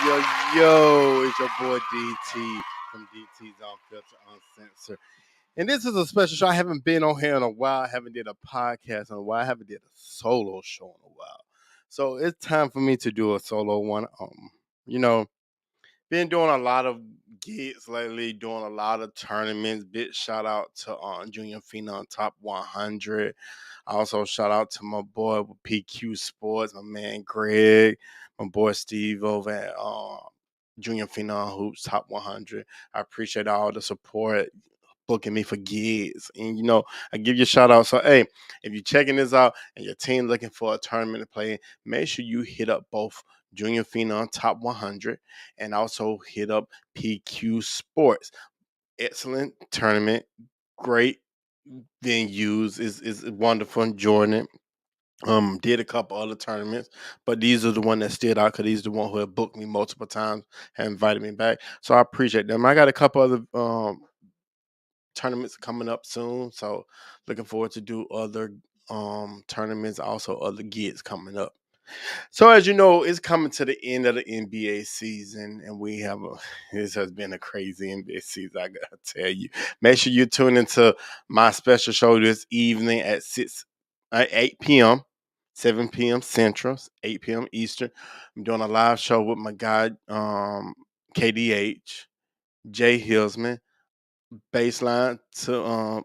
Yo, it's your boy DT from DT's Unfiltered Uncensored. And this is a special show. I haven't been on here in a while. I haven't did a podcast in a while. I haven't did a solo show in a while. So it's time for me to do a solo one. You know, been doing a lot of gigs lately, doing a lot of tournaments. Big shout out to Junior Phenom Top 100. Also, shout out to my boy with PQ Sports, my man Greg, my boy Steve over at Junior Phenom Hoops Top 100. I appreciate all the support, booking me for gigs. And, I give you a shout out. So, hey, if you're checking this out and your team looking for a tournament to play in, make sure you hit up both Junior Phenom Top 100 and also hit up PQ Sports. Excellent tournament, great venues, is wonderful, enjoying it. Did a couple other tournaments, but these are the one that stood out because these are the one who have booked me multiple times, have invited me back. So I appreciate them. I got a couple other tournaments coming up soon, so looking forward to do other tournaments, also other gigs coming up. So as you know, it's coming to the end of the NBA season, and this has been a crazy NBA season. I gotta tell you. Make sure you tune into my special show this evening at 8 p.m., 7 p.m. Central, 8 p.m. Eastern. I'm doing a live show with my guy KDH, JHillsman, baseline to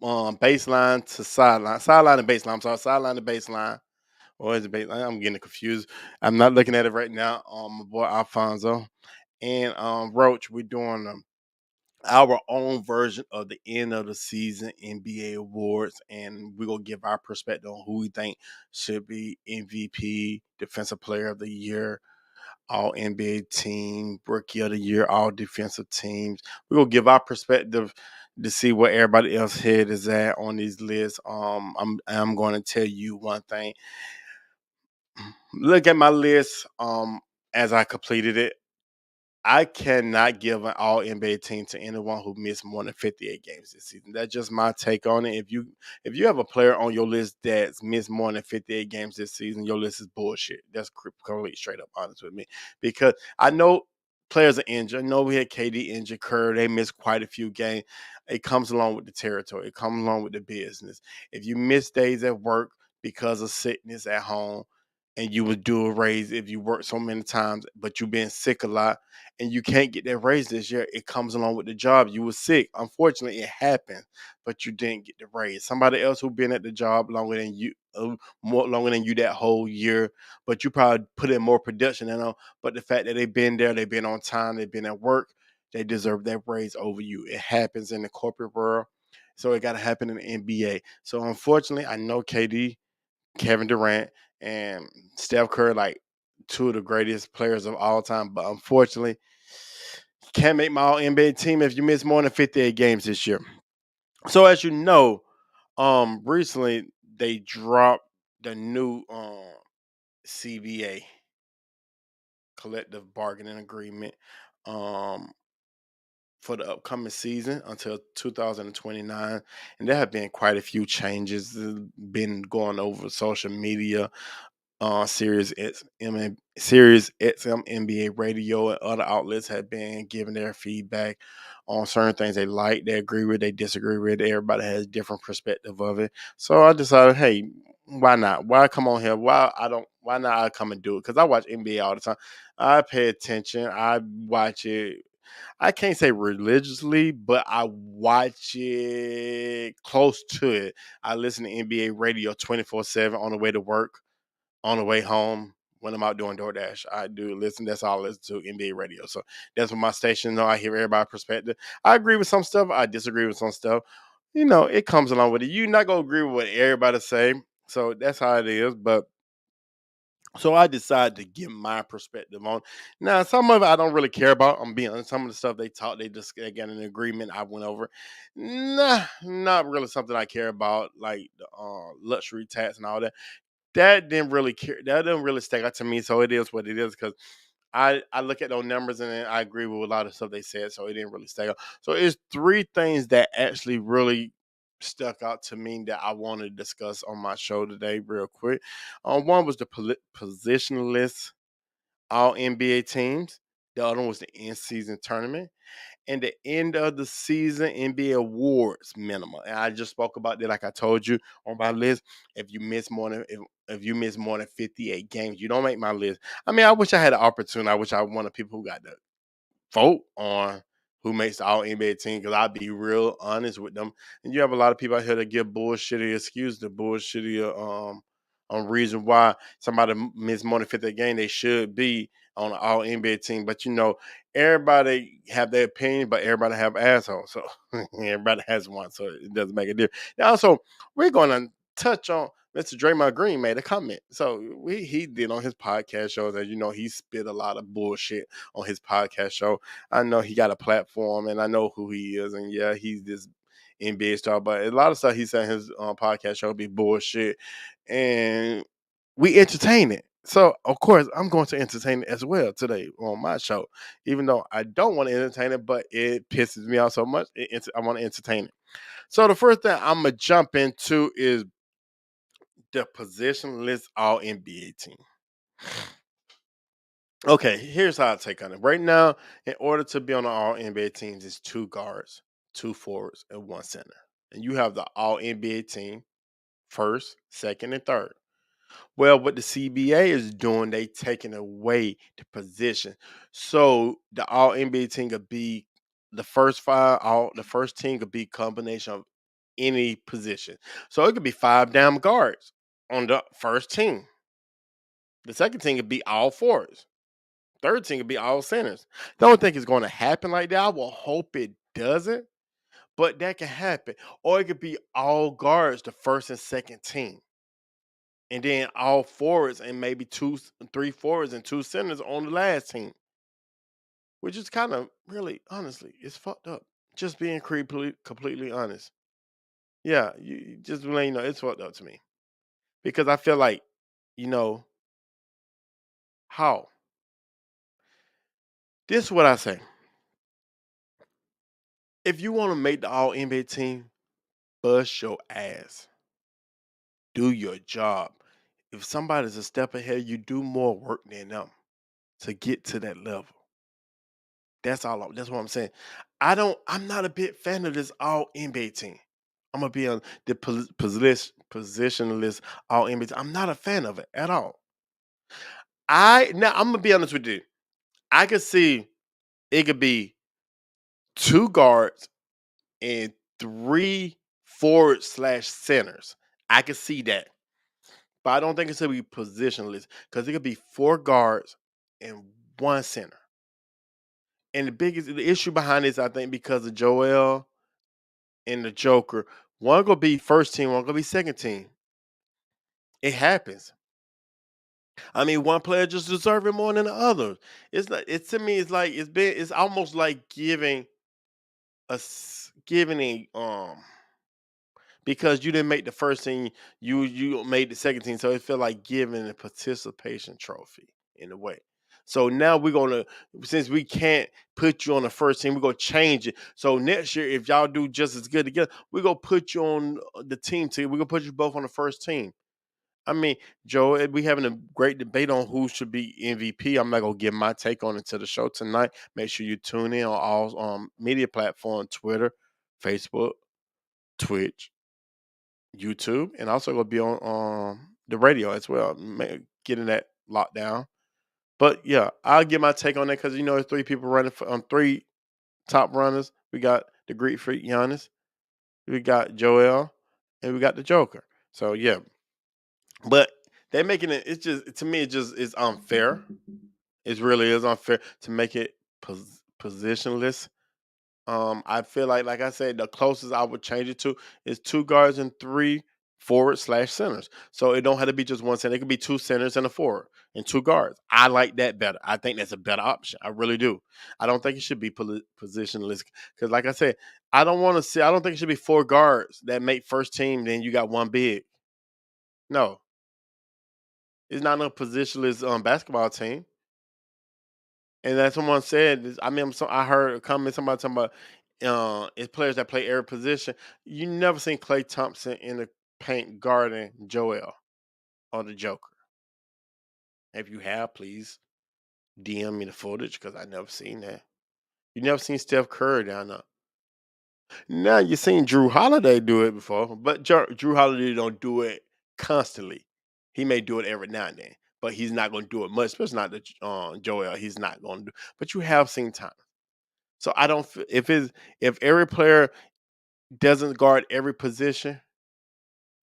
sideline to baseline. I'm sorry, sideline to baseline. Or is it baseline? I'm getting confused. I'm not looking at it right now. My boy Alfonso and Roach, we're doing our own version of the end of the season NBA awards, and we're gonna give our perspective on who we think should be MVP, Defensive Player of the Year, All NBA Team, Rookie of the Year, All Defensive Teams. We're gonna give our perspective to see where everybody else head is at on these lists. I'm going to tell you one thing. Look at my list. As I completed it, I cannot give an all NBA team to anyone who missed more than 58 games this season. That's just my take on it. If you have a player on your list that's missed more than 58 games this season, your list is bullshit. That's completely straight up honest with me. Because I know players are injured. I know we had KD injured, Kerr, they missed quite a few games. It comes along with the territory. It comes along with the business. If you miss days at work because of sickness at home, and you would do a raise if you work so many times, but you've been sick a lot and you can't get that raise this year, it comes along with the job. You were sick. Unfortunately, it happened, but you didn't get the raise. Somebody else who been at the job longer than you, more longer than you that whole year, but you probably put in more production than them. But the fact that they've been there, they've been on time, they've been at work, they deserve that raise over you. It happens in the corporate world, so it got to happen in the NBA. So unfortunately, I know KD, Kevin Durant, and Steph Curry, like two of the greatest players of all time. But unfortunately, can't make my all NBA team if you miss more than 58 games this year. So as you know, recently they dropped the new CBA, collective bargaining agreement, um for the upcoming season until 2029, and there have been quite a few changes been going over social media. Sirius XM NBA radio and other outlets have been giving their feedback on certain things they like, they agree with, they disagree with. Everybody has different perspective of it. So I decided, hey, why not? Why come on here? Why not I come and do it? Because I watch NBA all the time. I pay attention. I watch it. I can't say religiously, but I watch it close to it. I listen to NBA radio 24/7 on the way to work, on the way home, when I'm out doing DoorDash. I do listen. That's all I listen to, NBA radio. So that's what my station know. I hear everybody's perspective. I agree with some stuff. I disagree with some stuff. It comes along with it. You're not gonna agree with what everybody say. So that's how it is. But so I decided to give my perspective on. Now, some of it I don't really care about. I'm being honest. Some of the stuff they talk, they got an agreement. I went over. Nah, not really something I care about, like the luxury tax and all that. That didn't really care. That didn't really stick out to me. So it is what it is, because I look at those numbers and then I agree with a lot of stuff they said. So it didn't really stick out. So it's three things that actually really stuck out to me that I want to discuss on my show today, real quick. One was the positionless All NBA teams. The other one was the in-season tournament. And the end of the season NBA awards minimum. And I just spoke about that, like I told you on my list. If you miss more than 58 games, you don't make my list. I mean, I wish I had an opportunity. I wish I wanted people who got the vote on who makes the All NBA team, because I'll be real honest with them. And you have a lot of people out here that give bullshitty excuse, the bullshitty reason why somebody missed more than 50 game they should be on an All NBA team. But everybody have their opinion, but everybody have assholes. So everybody has one, so it doesn't make a difference. Now, also, we're going to touch on Mr. Draymond Green made a comment. So he did on his podcast show that he spit a lot of bullshit on his podcast show. I know he got a platform, and I know who he is, and yeah, he's this NBA star. But a lot of stuff he said in his podcast show be bullshit, and we entertain it. So of course I'm going to entertain it as well today on my show, even though I don't want to entertain it, but it pisses me off so much. I want to entertain it. So the first thing I'm gonna jump into is the positionless All NBA team. Okay, here's how I take on it. Right now, in order to be on the All NBA teams, it's two guards, two forwards, and one center. And you have the All NBA team, first, second, and third. Well, what the CBA is doing, they taking away the position. So the All NBA team could be the first five. The first team could be combination of any position. So it could be five damn guards on the first team. The second team could be all forwards. Third team could be all centers. Don't think it's going to happen like that. I will hope it doesn't, but that can happen. Or it could be all guards, the first and second team, and then all forwards and maybe three forwards and two centers on the last team, which is kind of really, honestly, it's fucked up. Just being completely honest. Yeah, you just letting you know it's fucked up to me, because I feel like, you know, how this is what I say. If you want to make the All NBA team, bust your ass. Do your job. If somebody's a step ahead, you do more work than them to get to that level. That's what I'm saying. I'm not a big fan of this All NBA team. I'm gonna be on the positionless All NBA team. I'm not a fan of it at all. I'm gonna be honest with you. I could see it could be two guards and three forward slash centers. I could see that. But I don't think it's gonna be positionless, because it could be four guards and one center. And the issue behind this, I think, because of Joel and the Joker, one gonna be first team, one gonna be second team. It happens. I mean, one player just deserves it more than the other. It's like, it's to me, it's almost like giving because you didn't make the first team, you made the second team, so it felt like giving a participation trophy in a way. So now we're gonna, since we can't put you on the first team, we're gonna change it. So next year, if y'all do just as good together, we're gonna put you on the team. We're gonna put you both on the first team. I mean, Joe, we having a great debate on who should be MVP. I'm not gonna give my take on it to the show tonight. Make sure you tune in on all media platforms: Twitter, Facebook, Twitch, YouTube, and also gonna be on the radio as well, getting that locked down. But yeah, I'll get my take on that, because there's three people running for three top runners. We got the Greek Freak Giannis, we got Joel, and we got the Joker. So yeah, but they're making it. It's just, to me, it just is unfair. It really is unfair to make it positionless. I feel like I said, the closest I would change it to is two guards and three forward slash centers. So it don't have to be just one center. It could be two centers and a forward and two guards. I like that better. I think that's a better option. I really do. I don't think it should be positionless, because, like I said, I don't want to see. I don't think it should be four guards that make first team. Then you got one big. No, it's not a positionless basketball team. And as someone said, I mean, I heard a comment, somebody talking about it's players that play every position. You never seen Klay Thompson in the paint guarding Joel or the Joker. If you have, please DM me the footage because I never seen that. You never seen Steph Curry down there. Now you seen Drew Holiday do it before, but Drew Holiday don't do it constantly. He may do it every now and then, but he's not going to do it much. Especially not the Joel. He's not going to do. But you have seen time. So I don't. If every player doesn't guard every position,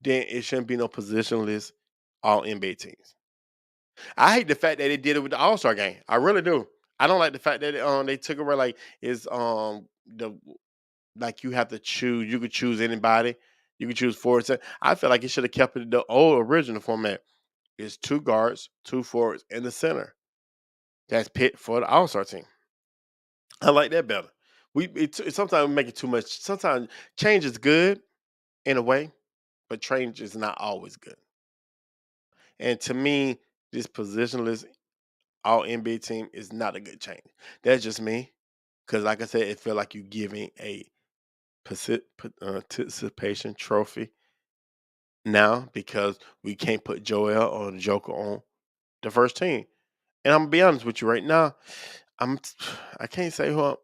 then it shouldn't be no positionless all NBA teams. I hate the fact that they did it with the All Star game. I really do. I don't like the fact that they took away like is the like you have to choose. You could choose anybody. You could choose forwards. I feel like it should have kept it the old original format. It's two guards, two forwards, and the center. That's pit for the All Star team. I like that better. Sometimes we make it too much. Sometimes change is good in a way, but change is not always good. And to me, this positionless all NBA team is not a good change. That's just me. Because, like I said, it feel like you giving a participation trophy now because we can't put Joel or the Joker on the first team. And I'm gonna be honest with you right now. I'm I can't say who.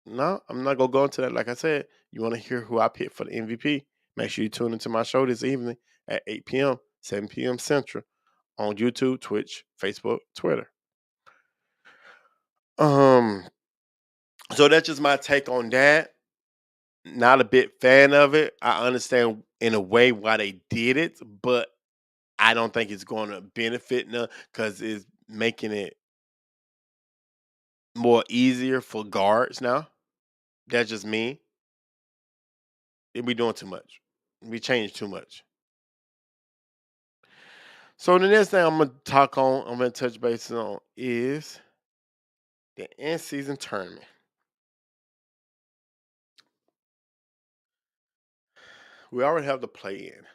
No, I'm not gonna go into that. Like I said, you want to hear who I picked for the MVP? Make sure you tune into my show this evening at 8 p.m., 7 p.m. Central on YouTube, Twitch, Facebook, Twitter. Um, so that's just my take on that. Not a big fan of it. I understand in a way why they did it, but I don't think it's going to benefit them because it's making it more easier for guards now. That's just me. We doing too much. We changed too much. So the next thing I'm gonna talk on, I'm gonna touch base on is the end season tournament. We already have the play in,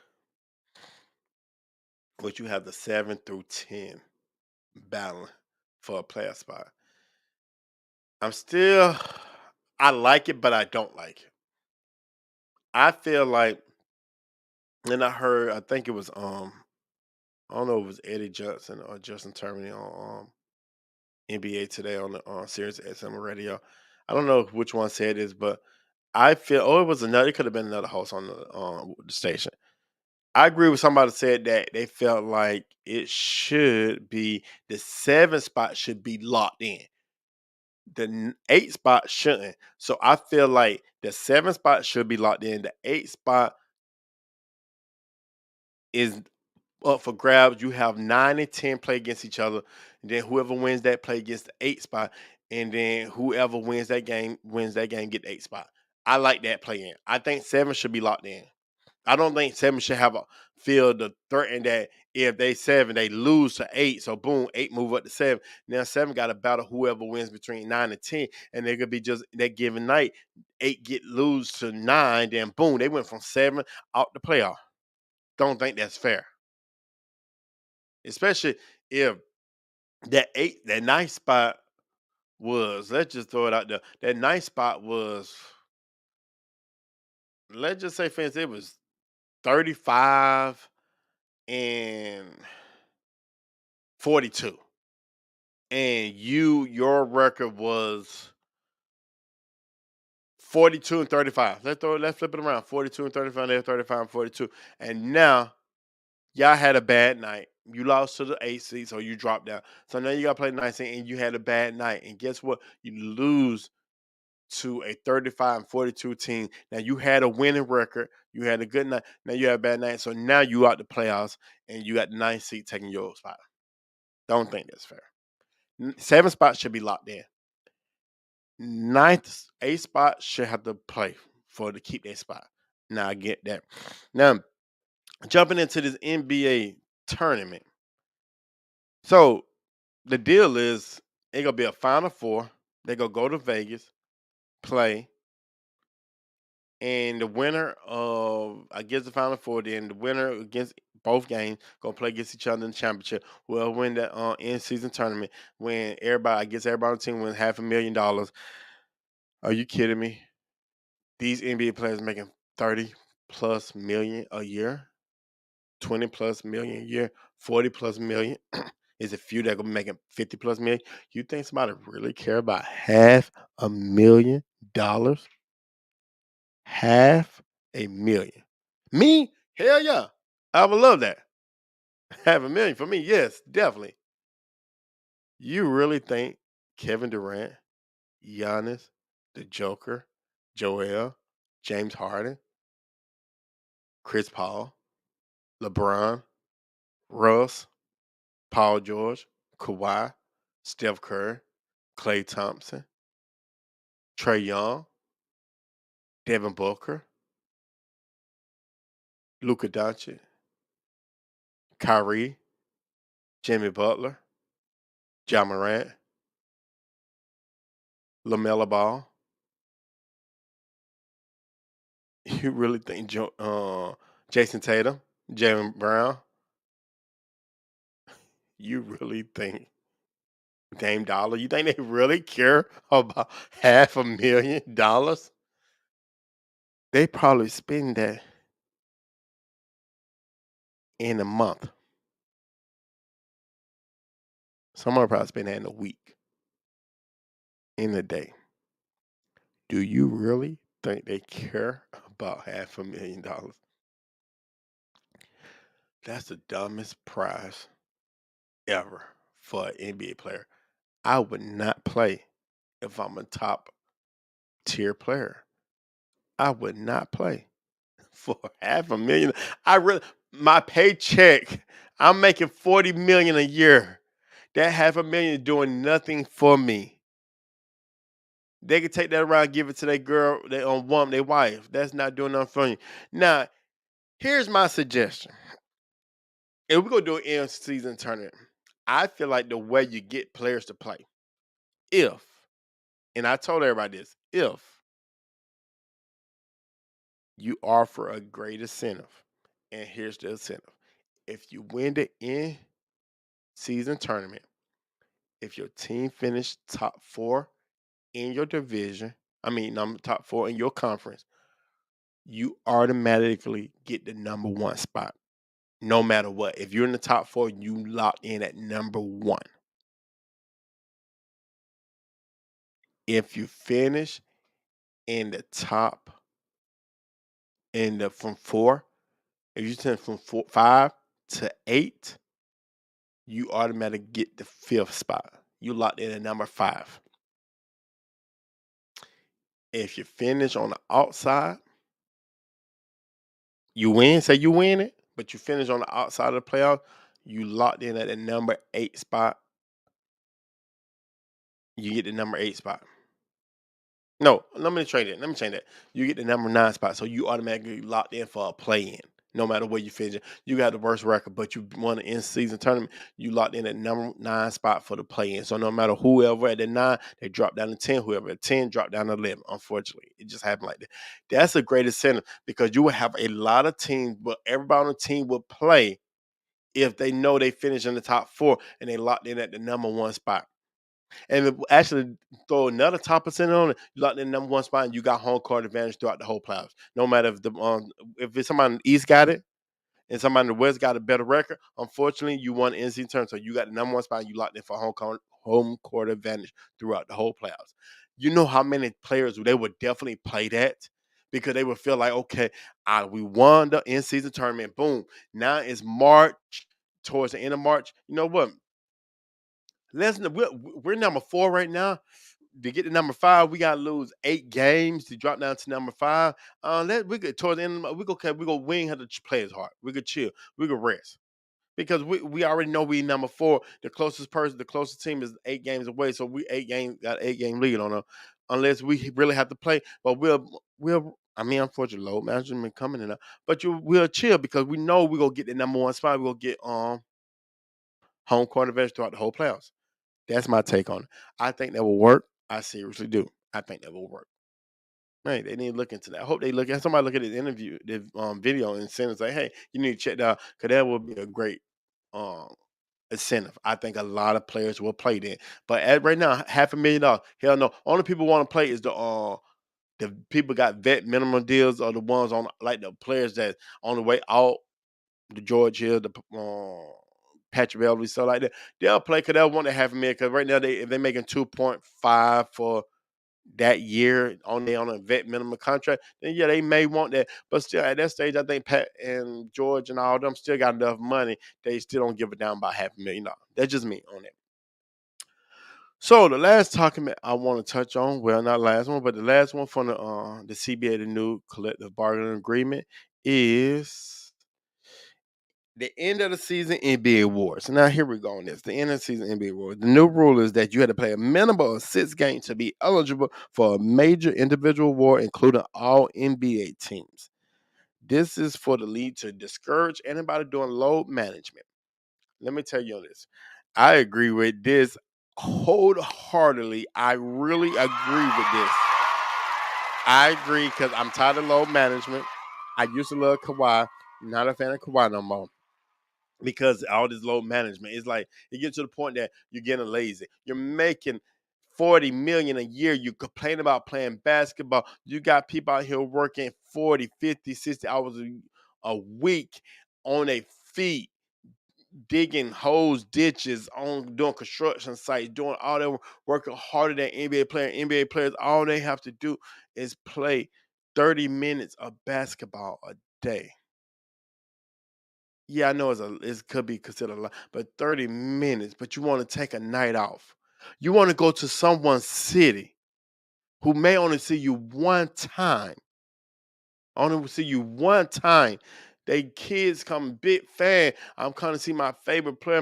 but you have the 7 through 10 battle for a playoff spot. I'm still, I like it, but I don't like it. I feel like, and I heard, I think it was, I don't know if it was Eddie Johnson or Justin Termini on NBA Today on the Sirius XM radio. I don't know which one said this, but I feel, oh, it was another, it could have been another host on the station. I agree with somebody said that they felt like it should be the 7 spot should be locked in. The 8 spot shouldn't. So I feel like the 7 spot should be locked in. The 8 spot is up for grabs. You have 9 and 10 play against each other. And then whoever wins that play against the 8 spot. And then whoever wins that game, get the 8 spot. I like that play in. I think 7 should be locked in. I don't think 7 should have a feel the threaten that if they 7, they lose to 8. So boom, 8 move up to 7. Now 7 got to battle whoever wins between 9 and 10. And they could be just that given night, 8 lose to 9, then boom, they went from 7 out the playoff. Don't think that's fair. Especially if that 9 spot was, let's just throw it out there. That 9 spot was, let's just say, for instance, it was 35 and 42. And your record was 42 and 35. Let's flip it around. 42 and 35, they're 35 and 42. And now y'all had a bad night. You lost to the 8 seed, so you dropped down. So now you gotta play 9 seed and you had a bad night. And guess what? You lose to a 35 and 42 team. Now you had a winning record. You had a good night. Now you had a bad night. So now you out the playoffs and you got the 9 seed taking your spot. Don't think that's fair. 7 spots should be locked in. Ninth, 8 spot should have to play for to keep their spot. Now I get that. Now jumping into this NBA tournament. So the deal is it gonna be a Final Four. They gonna go to Vegas, play, and the winner of I guess the Final Four. Then the winner against both games gonna play against each other in the championship. Well, win that end season tournament. When everybody, I guess everybody on the team wins $500,000. Are you kidding me? These NBA players making 30 plus million a year, 20 plus million a year, 40 plus million. Is it few that gonna be making 50 plus million? You think somebody really care about $500,000? Half a million. Me? Hell yeah. I would love that. Half a million for me, yes, definitely. You really think Kevin Durant, Giannis, the Joker, Joel, James Harden, Chris Paul, LeBron, Russ, Paul George, Kawhi, Steph Curry, Klay Thompson, Trey Young, Devin Booker, Luka Doncic, Kyrie, Jimmy Butler, John Morant, LaMelo Ball. You really think Jason Tatum, Jalen Brown? You really think Dame Dollar? You think they really care about $500,000? They probably spend that in a month. Some are probably spend that in a week, in a day. Do you really think they care about $500,000? That's the dumbest prize ever for an NBA player. I would not play if I'm a top tier player. I would not play for $500,000. I really my paycheck. I'm making 40 million a year. That $500,000 is doing nothing for me. They could take that around, and give it to their girl, their woman, their wife. That's not doing nothing for you. Now, here's my suggestion. If we're gonna do an end season tournament, I feel like the way you get players to play, if, and I told everybody this, if you offer a great incentive, and here's the incentive. If you win the end season tournament, if your team finished top four in your division, number top four in your conference, you automatically get the number one spot. No matter what. If you're in the top four, you lock in at number one. If you finish in the top in the from four, if you turn from 5 to 8, you automatically get the fifth spot. You locked in at number five. If you finish on the outside, you win. Say you win it, but you finish on the outside of the playoff, you locked in at the number 8 spot. You get the number 8 spot. No, let me change it. Let me change that. You get the number 9 spot, so you automatically locked in for a play-in. No matter where you finish, you got the worst record, but you won the in-season tournament. You locked in at number 9 spot for the play-in. So no matter whoever at the 9, they drop down to 10. Whoever at 10 drop down to 11. Unfortunately, it just happened like that. That's a great incentive because you will have a lot of teams, but everybody on the team will play if they know they finish in the top four and they locked in at the number 1 spot. And actually throw another top percent on it, you locked in number 1 spot and you got home court advantage throughout the whole playoffs. No matter if it's somebody in the East got it and somebody in the West got a better record, unfortunately you won the NC turn. So you got the number 1 spot and you locked in for home court advantage throughout the whole playoffs. You know how many players they would definitely play that because they would feel like, okay, we won the in-season tournament. Boom. Now it's March, towards the end of March. You know what? We're number 4 right now. To get to number 5, we gotta lose 8 games to drop down to number 5. We could towards the end. We go wing how the players hard. We could chill. We could rest because we already know we number 4. The closest team is 8 games away. So we 8 games got 8 game lead on them. Unless we really have to play, but we'll. Unfortunately, load management coming in, but we'll chill because we know we gonna get the number 1 spot. We gonna get home court advantage throughout the whole playoffs. That's my take on it. I think that will work. I seriously do. I think that will work. Hey, they need to look into that. I hope they look at somebody look at this interview, the video, and send us like, hey, you need to check that out because that would be a great um incentive. I think a lot of players will play then. But right now, $500,000, hell no. Only people want to play is the people got vet minimum deals or the ones on like the players that on the way out, the George Hill, the Patrick Beverly, stuff like that. They'll play because they'll want to have him in. Because right now, if they're making 2.5 for that year on a vet minimum contract, then yeah, they may want that. But still, at that stage, I think Pat and George and all of them still got enough money. They still don't give a damn about $500,000. That's just me on that. So the last document I want to touch on, well, not last one, but the last one from the CBA, the new collective bargaining agreement, is the end of the season NBA awards. So now here we go on this. The end of the season NBA awards. The new rule is that you had to play a minimum of 6 games to be eligible for a major individual award, including all NBA teams. This is for the league to discourage anybody doing load management. Let me tell you on this. I agree with this wholeheartedly. I really agree with this. I agree because I'm tired of load management. I used to love Kawhi. Not a fan of Kawhi no more because all this load management is like it gets to the point that you're getting lazy. You're making 40 million a year. You complain about playing basketball. You got people out here working 40, 50, 60 hours a week on their feet, digging holes, ditches, on doing construction sites, doing all that, working harder than NBA players. NBA players, all they have to do is play 30 minutes of basketball a day. Yeah, I know it could be considered a lot, but 30 minutes, but you want to take a night off. You want to go to someone's city who may only see you one time. Only will see you one time. They kids come big fan. I'm coming to see my favorite player,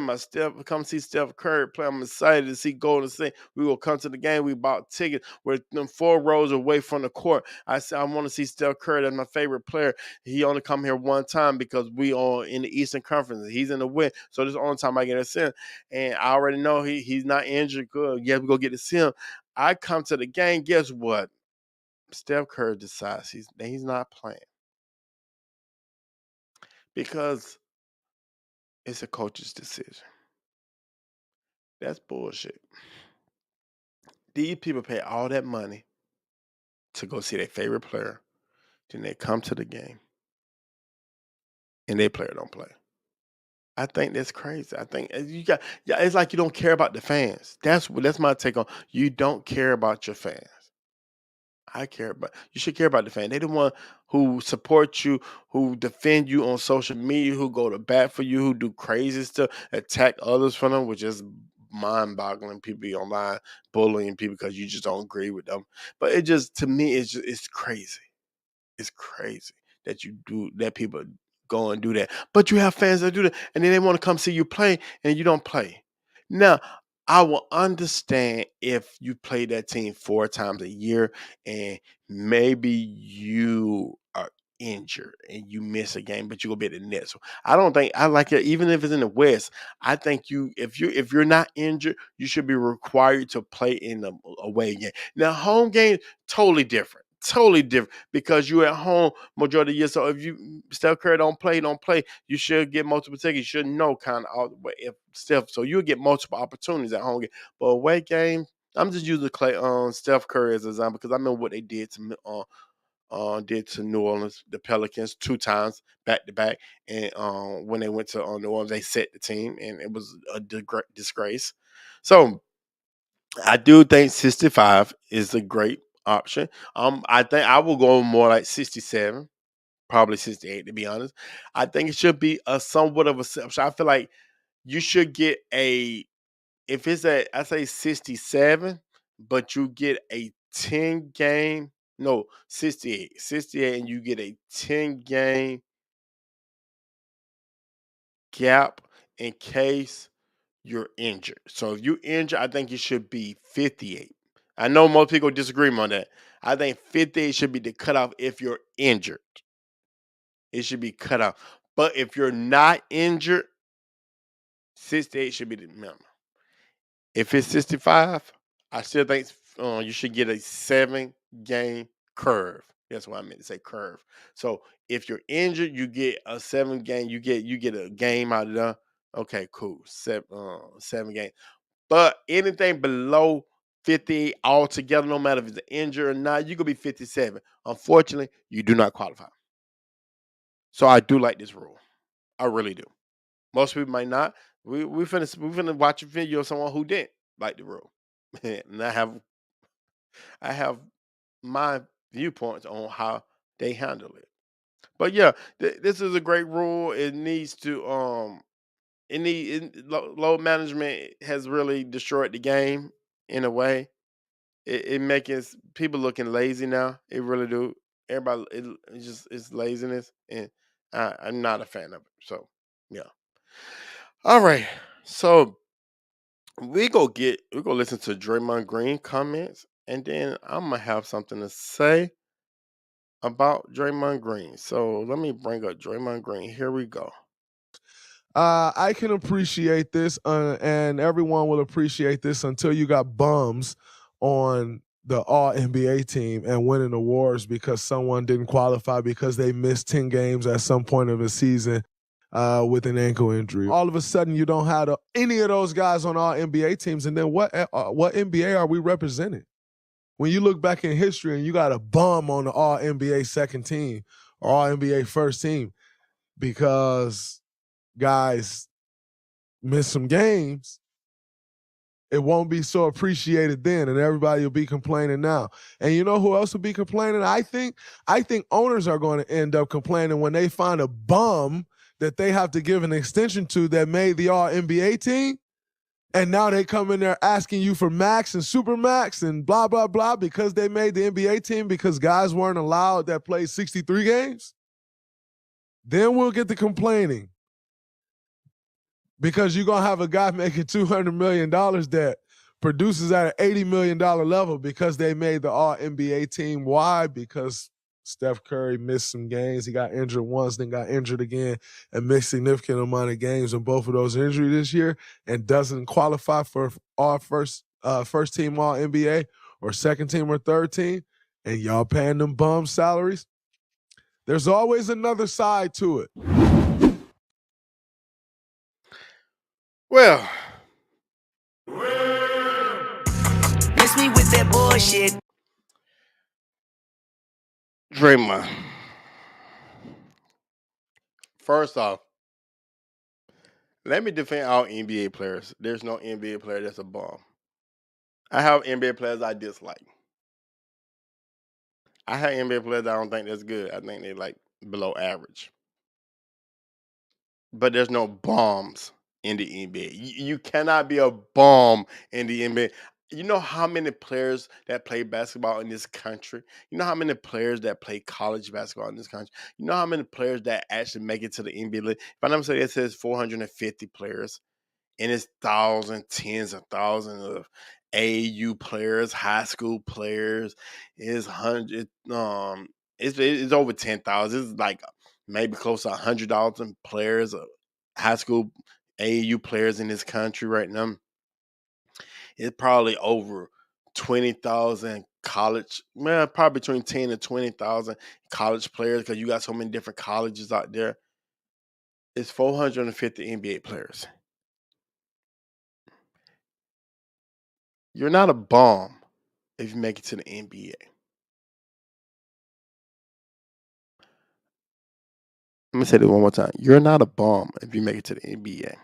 come see Steph Curry play. I'm excited to see Golden State. We will come to the game. We bought tickets. We're them 4 rows away from the court. I said I want to see Steph Curry. That's my favorite player. He only come here one time because we are in the Eastern Conference. He's in the West, so this is the only time I get to see him. And I already know he's not injured. Good. Yeah, we go get to see him. I come to the game. Guess what? Steph Curry decides he's not playing because it's a coach's decision. That's bullshit. These people pay all that money to go see their favorite player, then they come to the game and their player don't play. I think that's crazy. I think yeah, it's like you don't care about the fans. That's my take on you don't care about your fans. You should care about the fan. They the one who support you, who defend you on social media, who go to bat for you, who do crazy stuff, attack others for them, which is mind-boggling. People be online bullying people because you just don't agree with them. But it just to me, it's crazy. It's crazy that you do that. People go and do that, but you have fans that do that, and then they want to come see you play, and you don't play. Now, I will understand if you play that team 4 times a year and maybe you are injured and you miss a game, but you go be at the net. So I don't think I like it, even if it's in the West. I think if you're not injured, you should be required to play in the away game. Now, home game totally different. Totally different because you're at home majority of the year. So if you Steph Curry don't play, you should get multiple tickets. You should know kind of all the way if Steph. So you'll get multiple opportunities at home game. But away game, I'm just using Steph Curry as an example because I know what they did to New Orleans, the Pelicans 2 times back to back, and when they went to New Orleans, they set the team, and it was a disgrace. So I do think 65 is a great option. I think I will go more like 67, probably 68 to be honest. I think it should be a somewhat of a. I feel like you should get a if it's at I say 67, but you get a 10 game, no, 68, and you get a 10 game gap in case you're injured. So if you're injured, I think it should be 58. I know most people disagree on that. I think 58 should be the cutoff if you're injured. It should be cut off. But if you're not injured, 68 should be the minimum. If it's 65, I still think you should get a 7 game curve. That's what I meant to say curve. So if you're injured, you get a 7 game. You get a game out of there. Okay, cool. 7 game. But anything below 50 altogether, no matter if it's an injury or not, you could be 57. Unfortunately, you do not qualify. So I do like this rule. I really do. Most people might not. We finna watch a video of someone who didn't like the rule, and I have my viewpoints on how they handle it. But yeah, this is a great rule. It needs to load management has really destroyed the game in a way. It making people looking lazy now. It really do. Everybody, it's laziness, and I'm not a fan of it. So yeah. All right. So we go listen to Draymond Green comments, and then I'm gonna have something to say about Draymond Green. So let me bring up Draymond Green. Here we go. I can appreciate this, and everyone will appreciate this until you got bums on the All NBA team and winning awards because someone didn't qualify because they missed 10 games at some point of the season with an ankle injury. All of a sudden, you don't have any of those guys on All NBA teams, and then what NBA are we representing? When you look back in history and you got a bum on the All NBA second team or All NBA first team because guys miss some games, it won't be so appreciated then, and everybody will be complaining now. And you know who else will be complaining? I think owners are going to end up complaining when they find a bum that they have to give an extension to that made the All NBA team, and now they come in there asking you for max and super max and blah blah blah because they made the NBA team because guys weren't allowed that played 63 games. Then we'll get to complaining. Because you're going to have a guy making $200 million that produces at an $80 million level because they made the All-NBA team. Why? Because Steph Curry missed some games. He got injured once, then got injured again, and missed significant amount of games in both of those injuries this year and doesn't qualify for all first team All-NBA or second team or third team, and y'all paying them bum salaries. There's always another side to it. Well, Miss me with that bullshit. Draymond. First off, let me defend all NBA players. There's no NBA player that's a bum. I have NBA players I dislike. I have NBA players I don't think that's good. I think they like below average. But there's no bombs in the NBA. You cannot be a bomb in the NBA. You know how many players that play basketball in this country? You know how many players that play college basketball in this country? You know how many players that actually make it to the NBA league? If I'm not mistaken, it says 450 players, and it's thousands, tens of thousands of AAU players, high school players. It's hundred. It's over 10,000. It's like maybe close to 100,000 players, high school AAU players in this country right now. It's probably over 20,000 college. Well, probably between 10 and 20,000 college players because you got so many different colleges out there. It's 450 NBA players. You're not a bomb if you make it to the NBA. Let me say this one more time. You're not a bomb if you make it to the NBA.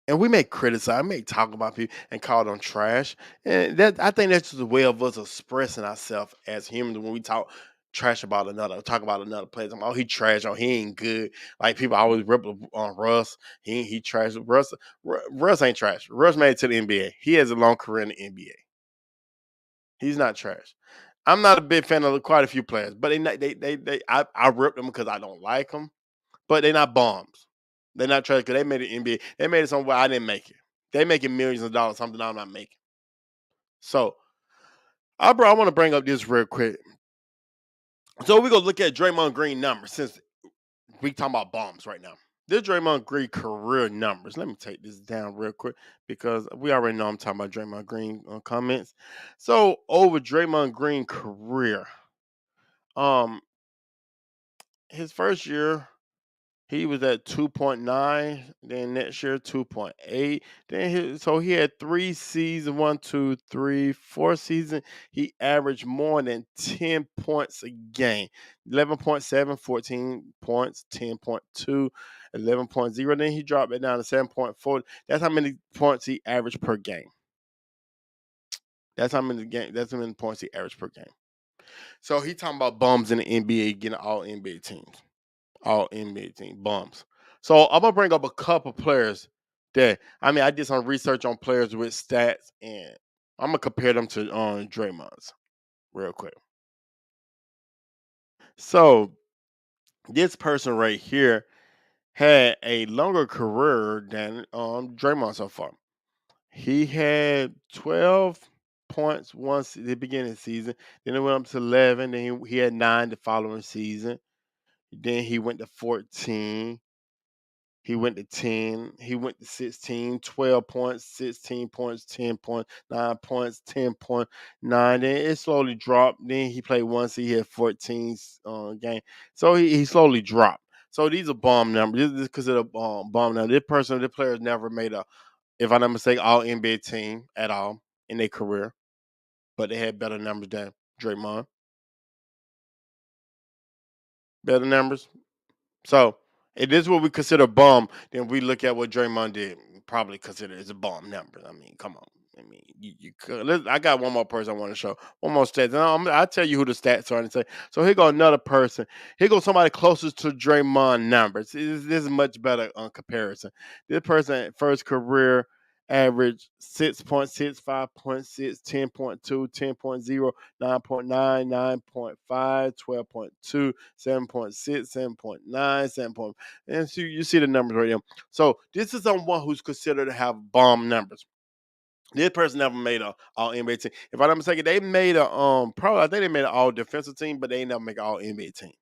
And we may criticize, may talk about people and call them trash. And that I think that's just a way of us expressing ourselves as humans when we talk trash about talk about another player. Oh, he trash, oh, he ain't good. Like people always rip on Russ. He trash. Russ ain't trash. Russ made it to the NBA. He has a long career in the NBA. He's not trash. I'm not a big fan of quite a few players, but I rip them because I don't like them. But they're not bombs. They're not trash because they made it NBA. They made it somewhere I didn't make it. They making millions of dollars, something I'm not making. So, I want to bring up this real quick. So we're gonna look at Draymond Green numbers since we talking about bombs right now. This Draymond Green career numbers. Let me take this down real quick because we already know I'm talking about Draymond Green comments. So over Draymond Green career, um, his first year He was at 2.9. Then next year 2.8. So he had 3 seasons, 4 seasons. He averaged more than 10 points a game. 11.7, 14 points, 10.2, 11.0. Then he dropped it down to 7.4. That's how many points he averaged per game. That's how many points he averaged per game. So he talking about bums in the NBA getting all NBA teams. All NBA team bums. So I'm gonna bring up a couple players that I did some research on players with stats, and I'm gonna compare them to Draymond's real quick. So this person right here had a longer career than Draymond so far. He had 12 points once at the beginning of the season. Then it went up to 11. Then he had 9 the following season. Then he went to 14. He went to 10. He went to 16, 12 points, 16 points, 10 points, 9 points, 10.9. Then it slowly dropped. Then he played once. He had 14 game. So he slowly dropped. So these are bomb numbers. This is considered a bomb number. This player has never made a, if I'm not mistaken, all NBA team at all in their career. But they had better numbers than Draymond. Better numbers. So if this is what we consider bomb, then we look at what Draymond did. Probably consider it's a bomb number. I mean, come on. I mean, you could. I got one more person I want to show. One more stats. And I'll tell you who the stats are. And say, so here go another person. Here goes somebody closest to Draymond numbers. This is much better on comparison. This person first career average 6.6, 5.6, 10.2, 10.0, 9.9, 9.5, 12.2, 7.6, 7.9, 7. And so you see the numbers right here. So this is someone who's considered to have bomb numbers. This person never made a all NBA team. If I'm not mistaken, they made a probably I think they made an all defensive team, but they never make an all NBA team.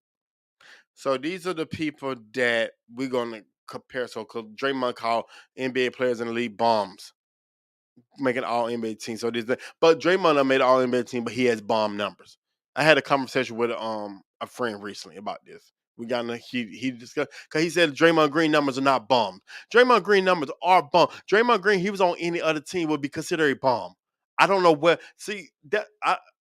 So these are the people that we're gonna compare. So Draymond called NBA players in the league bombs, making all NBA team. So but Draymond made an all NBA team, but he has bomb numbers. I had a conversation with a friend recently about this. We got in he discussed because he said Draymond Green numbers are not bombed. Draymond Green numbers are bomb. Draymond Green, he was on any other team would be considered a bomb. I don't know what. See that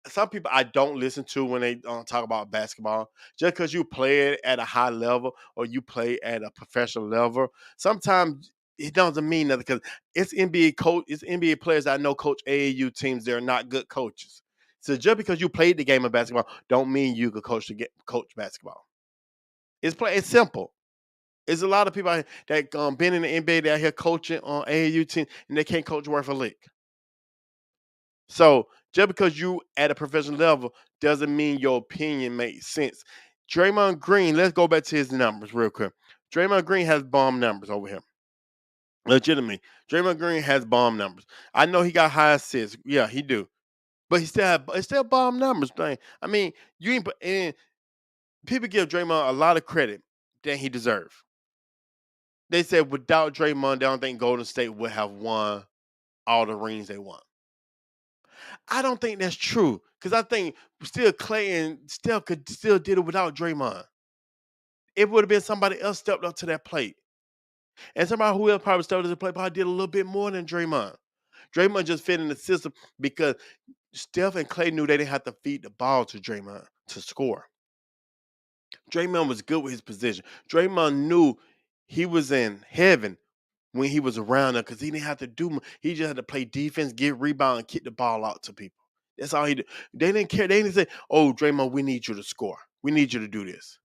some people I don't listen to when they talk about basketball. Just because you play it at a high level or you play at a professional level, sometimes it doesn't mean nothing because it's NBA players that I know coach AAU teams. They're not good coaches. So just because you played the game of basketball, don't mean you could coach basketball. It's simple. There's a lot of people that been in the NBA that out here coaching on AAU team and they can't coach worth a lick. So just because you at a professional level doesn't mean your opinion makes sense. Draymond Green, let's go back to his numbers real quick. Draymond Green has bomb numbers over here. Legitimately, Draymond Green has bomb numbers. I know he got high assists. Yeah, he do. But it's still bomb numbers thing. I mean, you ain't and people give Draymond a lot of credit that he deserves. They said without Draymond, they don't think Golden State would have won all the rings they won. I don't think that's true because I think still Clay and Steph could still did it without Draymond. It would have been somebody else stepped up to that plate, and somebody who else probably stepped up to the plate probably did a little bit more than Draymond. Draymond just fit in the system because Steph and Clay knew they didn't have to feed the ball to Draymond to score. Draymond was good with his position. Draymond knew he was in heaven when he was around them because he didn't have to do much. He just had to play defense, get rebound, and kick the ball out to people. That's all he did. They didn't care. They didn't say, "Oh, Draymond, we need you to score. We need you to do this.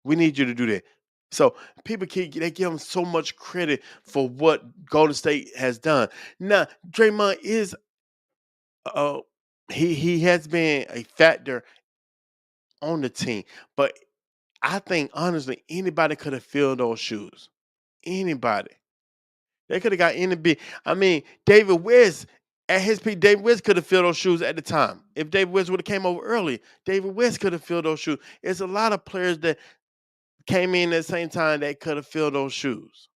We need you to do that." So people they give him so much credit for what Golden State has done. Now, Draymond is uh he has been a factor on the team, but I think honestly anybody could have filled those shoes. Anybody. They could have got any big. I mean, David West at his peak, David West could have filled those shoes at the time. If David West would have came over early, David West could have filled those shoes. It's a lot of players that came in at the same time that could have filled those shoes.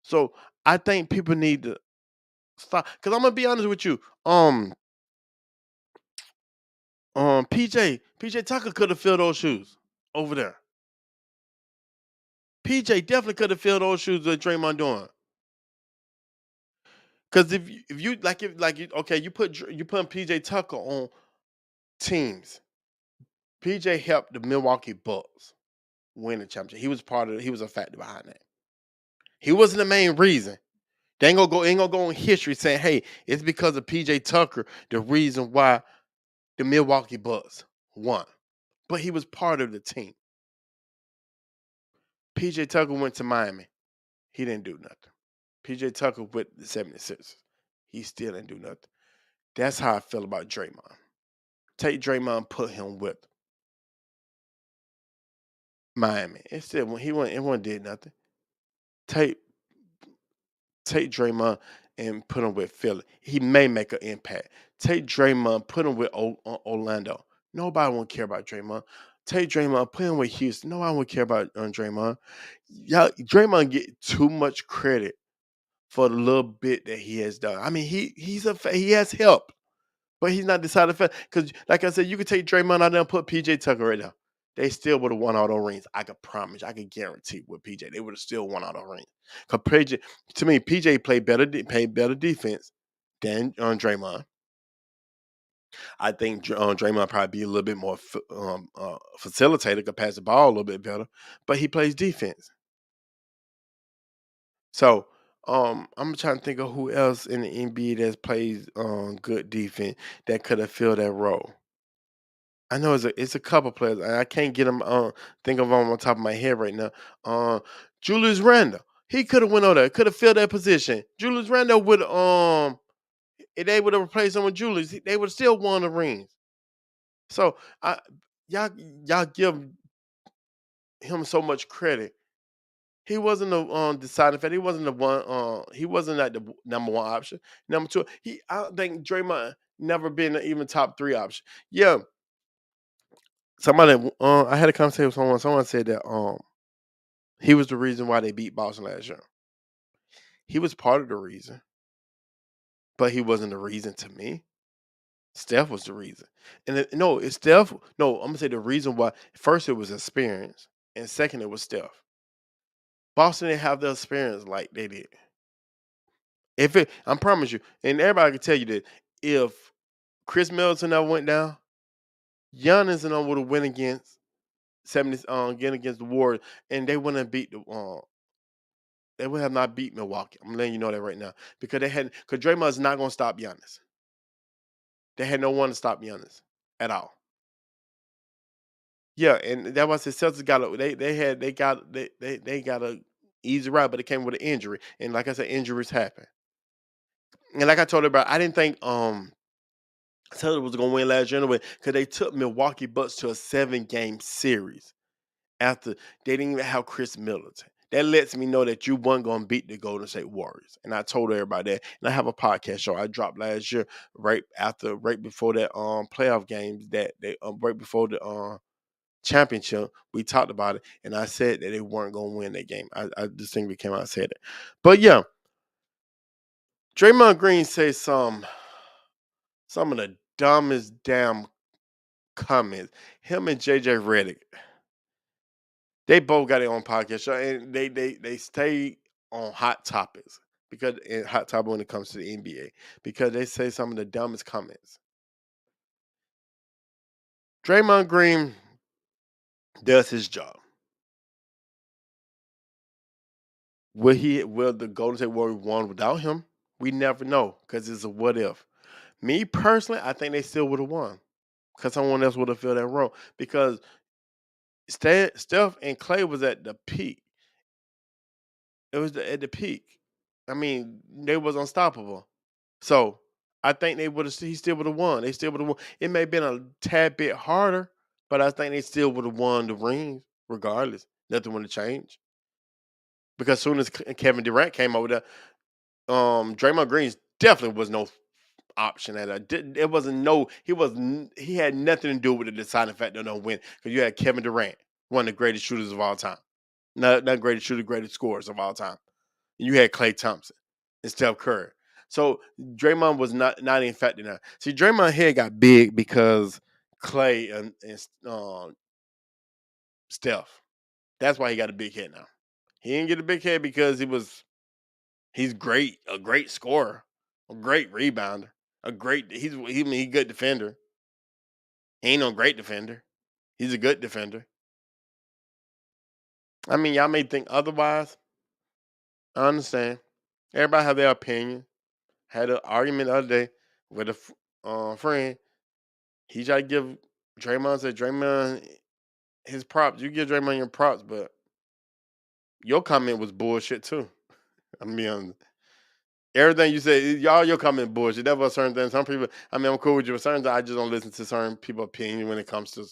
So I think people need to stop. Because I'm gonna be honest with you. PJ Tucker could have filled those shoes over there. PJ definitely could have filled those shoes that Draymond doing. Because if you okay, you put PJ Tucker on teams. PJ helped the Milwaukee Bucks win the championship. He was a factor behind that. He wasn't the main reason. They ain't gonna go in history saying, hey, it's because of PJ Tucker, the reason why the Milwaukee Bucks won. But he was part of the team. PJ Tucker went to Miami. He didn't do nothing. PJ Tucker with the 76ers. He still didn't do nothing. That's how I feel about Draymond. Take Draymond, put him with Miami. It still when he went did nothing. Take Draymond and put him with Philly. He may make an impact. Take Draymond, put him with Orlando. Nobody won't care about Draymond. Take Draymond, put him with Houston. Nobody won't care about Draymond. Draymond get too much credit for the little bit that he has done. I mean, he has help, but he's not decided fact. Because, like I said, you could take Draymond out there and put PJ Tucker right now. They still would have won all those rings. I could promise. I could guarantee with PJ, they would have still won all those rings. Because PJ, to me, PJ played better defense than Draymond. I think Draymond probably be a little bit more facilitator, could pass the ball a little bit better, but he plays defense. So I'm trying to think of who else in the NBA that plays good defense that could have filled that role. I know it's a couple players. I can't get them think of them on top of my head right now. Julius Randle, he could have went over there, could have filled that position. Julius Randle would if they would have replaced him with Julius, they would have still won the rings. So y'all give him so much credit. He wasn't the deciding factor. He wasn't the one. He wasn't like the number one option. Number two, I don't think Draymond never been even top 3 option. Yeah, somebody. I had a conversation with someone. Someone said that he was the reason why they beat Boston last year. He was part of the reason, but he wasn't the reason to me. Steph was the reason. And it's Steph. No, I'm gonna say the reason why. First, it was experience, and second, it was Steph. Boston didn't have the experience like they did. I promise you, and everybody can tell you that if Chris Middleton never went down, Giannis and them would have went against 70, again against the Warriors, and they wouldn't have beat they would have not beat Milwaukee. I'm letting you know that right now because because Draymond's not gonna stop Giannis. They had no one to stop Giannis at all. Yeah, and that was the Celtics got they got a easy ride, but it came with an injury, and like I said, injuries happen. And like I told everybody, I didn't think Celtics was gonna win last year anyway because they took Milwaukee Bucks to a 7-game series after they didn't even have Chris Middleton. That lets me know that you weren't gonna beat the Golden State Warriors. And I told everybody that. And I have a podcast show I dropped last year, right before that playoff games that they right before the championship. We talked about it, and I said that they weren't gonna win that game. I distinctly came out and said it. But yeah, Draymond Green says some of the dumbest damn comments. Him and JJ Redick, they both got their own podcast show, and they stay on hot topics hot topic when it comes to the NBA because they say some of the dumbest comments. Draymond Green does his job. Will the Golden State Warriors won without him? We never know because it's a what if. Me personally, I think they still would have won because someone else would have filled that role because Steph and Clay was at the peak. It was at the peak. I mean, they was unstoppable. So I think they would have. He still would have won. They still would have won. It may have been a tad bit harder, but I think they still would have won the rings regardless. Nothing would have changed because as soon as Kevin Durant came over there, Draymond Green definitely was no option at it. It wasn't no. He had nothing to do with the deciding factor to win because you had Kevin Durant, one of the greatest shooters of all time. Not greatest shooter, greatest scorers of all time. You had Klay Thompson and Steph Curry. So Draymond was not in fact in that. See, Draymond head got big because Klay and Steph. That's why he got a big head now. He didn't get a big head because he's great, a great scorer, a great rebounder, he's a good defender. He ain't no great defender. He's a good defender. I mean, y'all may think otherwise. I understand. Everybody have their opinion. Had an argument the other day with a friend. He tried to give Draymond his props. You give Draymond your props, but your comment was bullshit too. I mean, everything you said, your comment bullshit. That was certain things. Some people, I mean, I'm cool with you. Certain things, I just don't listen to certain people's opinion when it comes to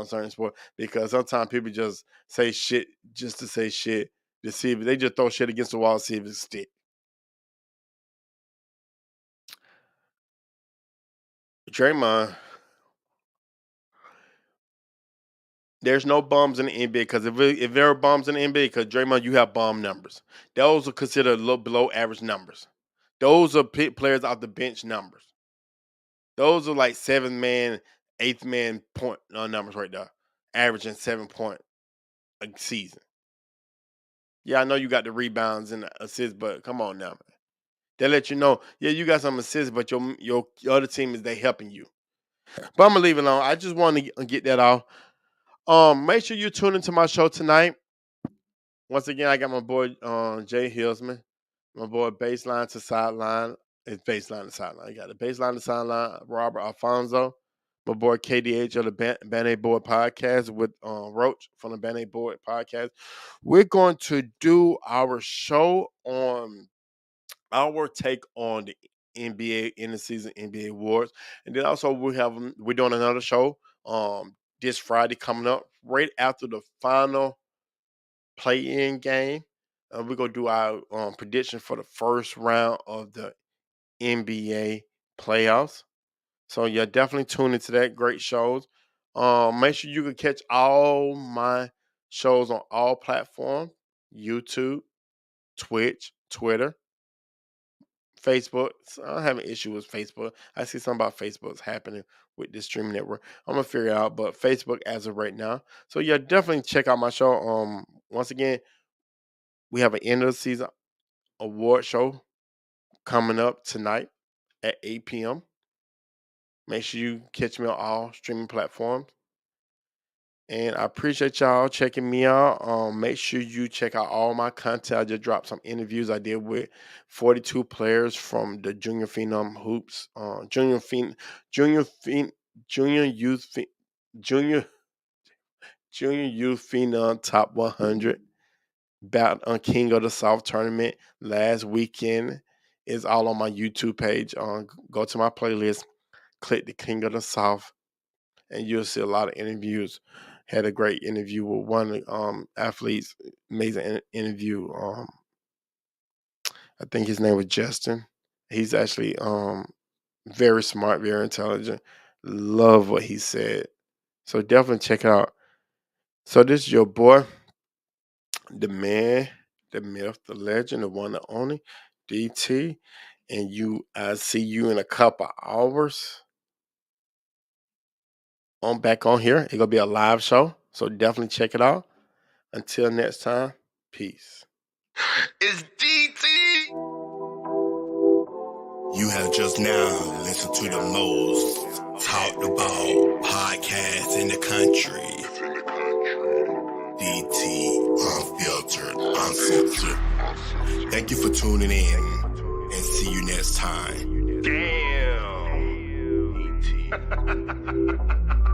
certain sport, because sometimes people just say shit just to say shit to see if they just throw shit against the wall to see if it stick. Draymond, there's no bums in the NBA, because if there are bums in the NBA, because Draymond, you have bomb numbers. Those are considered low, below average numbers. Those are players off the bench numbers. Those are like 7-man, 8th-man point numbers right there, averaging 7 point a season. Yeah, I know you got the rebounds and the assists, but come on now, man. They let you know, yeah, you got some assists, but your other team is they helping you. But I'm gonna leave it alone. I just want to get that off. Make sure you tune into my show tonight. Once again, I got my boy JHillsman, my boy Baseline to Sideline. It's Baseline to Sideline. I got the Baseline to Sideline, Robert Alfonso, my boy KDH of the Band-Aid Board Podcast with Roach from the Band-Aid Board Podcast. We're going to do our show on our take on the NBA in the season NBA awards, and then also we're doing another show this Friday coming up right after the final play-in game. We're gonna do our prediction for the first round of the NBA playoffs. So yeah, definitely tune into that. Great shows. Make sure you can catch all my shows on all platforms: YouTube, Twitch, Twitter, Facebook. So I don't have an issue with Facebook. I see something about Facebook's happening with this streaming network. I'm gonna figure it out, but Facebook as of right now. So yeah, definitely check out my show. Once again, we have an end of the season award show coming up tonight at 8 p.m. Make sure you catch me on all streaming platforms. And I appreciate y'all checking me out. Make sure you check out all my content. I just dropped some interviews I did with 42 players from the Junior Phenom Hoops, Junior Youth Phenom Top 100 bout on King of the South tournament last weekend. Is all on my YouTube page. Go to my playlist, click the King of the South, and you'll see a lot of interviews. Had a great interview with one athlete's amazing interview. I think his name was Justin. He's actually very smart, very intelligent. Love what he said. So definitely check it out. So this is your boy, the man, the myth, the legend, the one and only DT. And I see you in a couple hours. Back on here. It's gonna be a live show, so definitely check it out. Until next time, peace. It's DT. You have just now listened to the most talked about podcast in the country. DT, unfiltered, uncensored. Thank you for tuning in, and see you next time. Damn. DT.